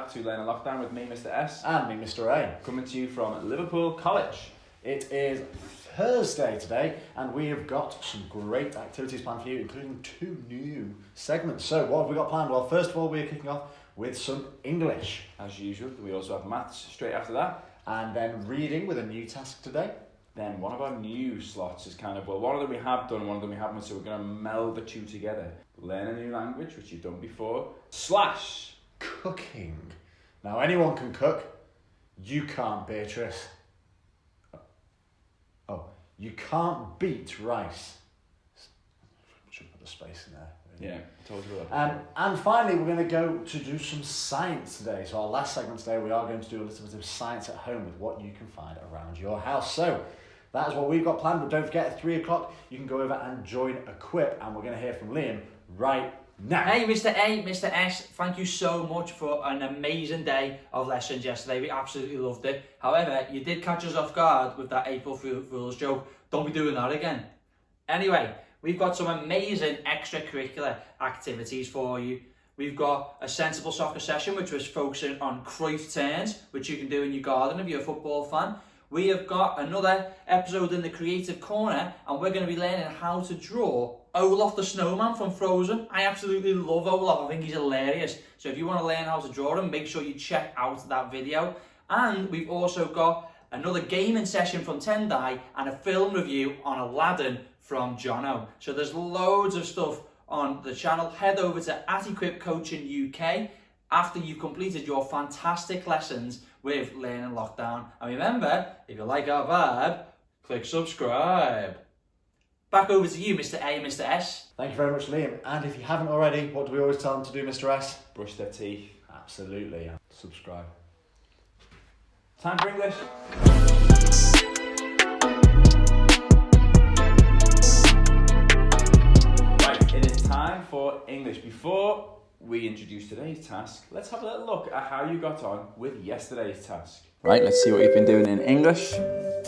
back to Learning Lockdown with me, Mr. S. And me, Mr. A. Coming to you from Liverpool College. It is Thursday today, and we have got some great activities planned for you, including 2 new segments. So, what have we got planned? Well, first of all, we're kicking off with some English. As usual, we also have maths straight after that. And then reading with a new task today. Then one of our new slots is kind of, well, one of them we have done, one of them we haven't, so we're going to meld the two together. Learn a new language, which you've done before, / cooking. Now, anyone can cook. You can't, Beatrice. Oh, you can't beat rice. Should put the space in there. Yeah, I told you that. And finally, we're going to go to do some science today. So our last segment today, we are going to do a little bit of science at home with what you can find around your house. So that is what we've got planned. But don't forget, at 3 o'clock, you can go over and join Equip. And we're going to hear from Liam right now. Hey, Mr. A, Mr. S, thank you so much for an amazing day of lessons yesterday. We absolutely loved it. However, you did catch us off guard with that April Fool's joke. Don't be doing that again. Anyway, we've got some amazing extracurricular activities for you. We've got a sensible soccer session, which was focusing on Cruyff turns, which you can do in your garden if you're a football fan. We have got another episode in the Creative Corner, and we're going to be learning how to draw Olaf the Snowman from Frozen. I absolutely love Olaf. I think he's hilarious. So if you want to learn how to draw him, make sure you check out that video. And we've also got another gaming session from Tendai and a film review on Aladdin from Jono. So there's loads of stuff on the channel. Head over to @EquipCoaching UK after you've completed your fantastic lessons with Learning Lockdown. And remember, if you like our vibe, click subscribe. Back over to you, Mr. A, Mr. S. Thank you very much, Liam. And if you haven't already, what do we always tell them to do, Mr. S? Brush their teeth. Absolutely. Subscribe. Time for English. Right, it is time for English. Before we introduce today's task, let's have a little look at how you got on with yesterday's task. Right, let's see what you've been doing in English.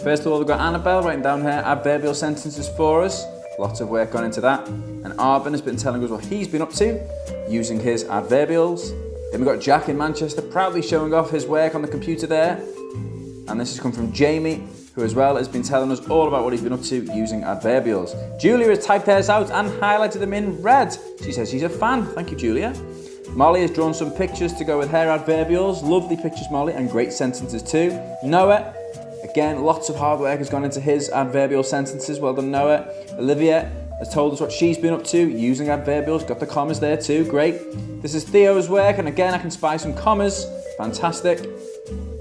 First of all, we've got Annabelle writing down her adverbial sentences for us. Lots of work gone into that. And Arben has been telling us what he's been up to using his adverbials. Then we've got Jack in Manchester proudly showing off his work on the computer there. And this has come from Jamie, who as well has been telling us all about what he's been up to using adverbials. Julia has typed hers out and highlighted them in red. She says she's a fan. Thank you, Julia. Molly has drawn some pictures to go with her adverbials. Lovely pictures, Molly, and great sentences too. Noah, again, lots of hard work has gone into his adverbial sentences. Well done, Noah. Olivia has told us what she's been up to using adverbials. Got the commas there too. Great. This is Theo's work, and again, I can spy some commas. Fantastic.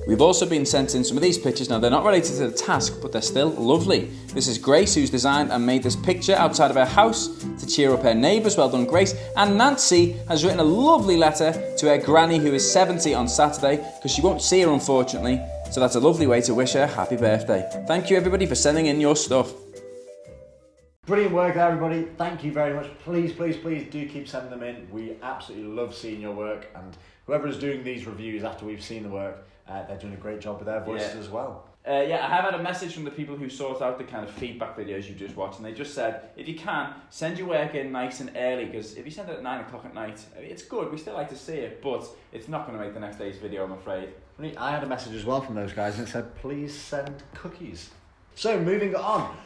We've also been sent in some of these pictures. Now, they're not related to the task, but they're still lovely. This is Grace, who's designed and made this picture outside of her house to cheer up her neighbours. Well done, Grace. And Nancy has written a lovely letter to her granny, who is 70 on Saturday, because she won't see her, unfortunately. So that's a lovely way to wish her happy birthday. Thank you, everybody, for sending in your stuff. Brilliant work, everybody. Thank you very much. Please, please, please do keep sending them in. We absolutely love seeing your work, and whoever is doing these reviews after we've seen the work, they're doing a great job with their voices as well. I have had a message from the people who sort out the kind of feedback videos you just watched, and they just said, if you can, send your work in nice and early, because if you send it at 9 o'clock at night, it's good, we still like to see it, but it's not going to make the next day's video, I'm afraid. I had a message as well from those guys, and it said, please send cookies. So, moving on,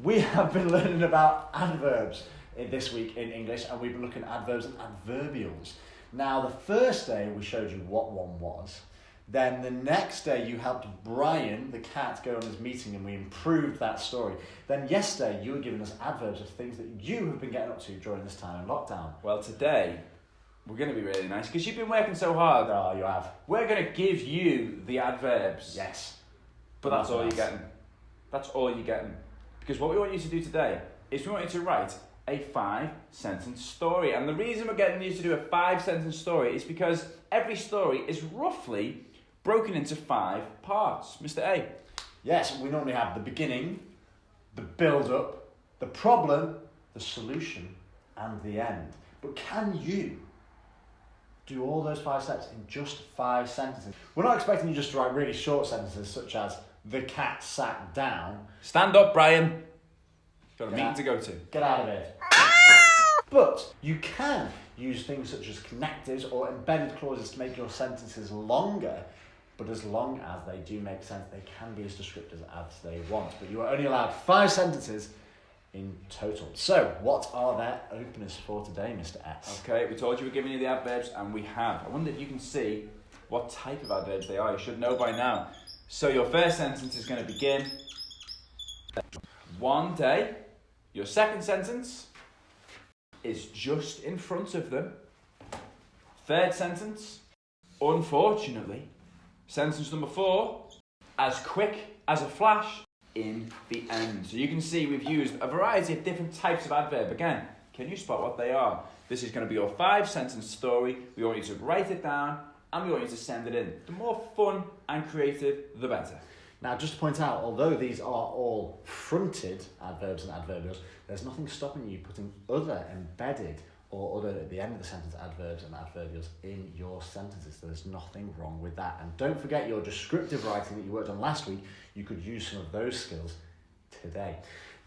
we have been learning about adverbs this week in English, and we've been looking at adverbs and adverbials. Now, the first day we showed you what one was. Then the next day you helped Brian, the cat, go on his meeting, and we improved that story. Then yesterday you were giving us adverbs of things that you have been getting up to during this time in lockdown. Well, today we're going to be really nice, because you've been working so hard. Oh, you have. We're going to give you the adverbs. Yes. But that's all you're getting. That's all you're getting. Because what we want you to do today is we want you to write a 5-sentence story. And the reason we're getting you to do a 5-sentence story is because every story is roughly broken into 5 parts. Mr. A. Yes, we normally have the beginning, the build-up, the problem, the solution, and the end. But can you do all those 5 steps in just 5 sentences? We're not expecting you just to write really short sentences such as, the cat sat down. Stand up, Brian. Got a meeting to go to. Get out of here. But you can use things such as connectives or embedded clauses to make your sentences longer, but as long as they do make sense, they can be as descriptive as they want. But you are only allowed 5 sentences in total. So, what are their openers for today, Mr. S? Okay, we told you we're giving you the adverbs, and we have. I wonder if you can see what type of adverbs they are. You should know by now. So your first sentence is going to begin one day. Your second sentence is just in front of them. Third sentence, unfortunately. Sentence number 4, as quick as a flash in the end. So you can see we've used a variety of different types of adverb. Again, can you spot what they are? This is going to be your 5-sentence story. We want you to write it down and we want you to send it in. The more fun and creative, the better. Now, just to point out, although these are all fronted adverbs and adverbials, there's nothing stopping you putting other embedded or other at the end of the sentence adverbs and adverbials in your sentences. There's nothing wrong with that. And don't forget your descriptive writing that you worked on last week. You could use some of those skills today.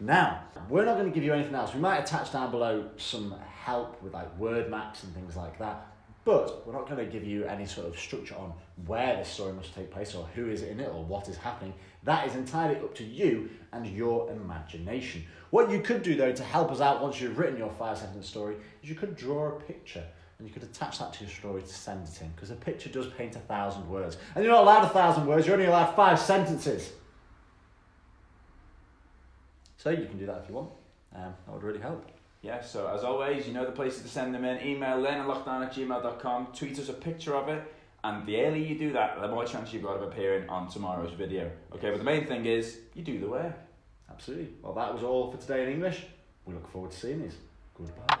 Now, we're not going to give you anything else. We might attach down below some help with like word maps and things like that, but we're not going to give you any sort of structure on where this story must take place or who is in it or what is happening. That is entirely up to you and your imagination. What you could do though to help us out once you've written your 5-sentence story is you could draw a picture and you could attach that to your story to send it in, because a picture does paint 1,000 words. And you're not allowed 1,000 words, you're only allowed 5 sentences. So you can do that if you want. That would really help. Yeah, so as always, you know the places to send them in. Email learninglockdown@gmail.com, tweet us a picture of it, and the earlier you do that, the more chance you've got of appearing on tomorrow's video. Okay, but the main thing is, you do the work. Absolutely. Well, that was all for today in English. We look forward to seeing these. Goodbye.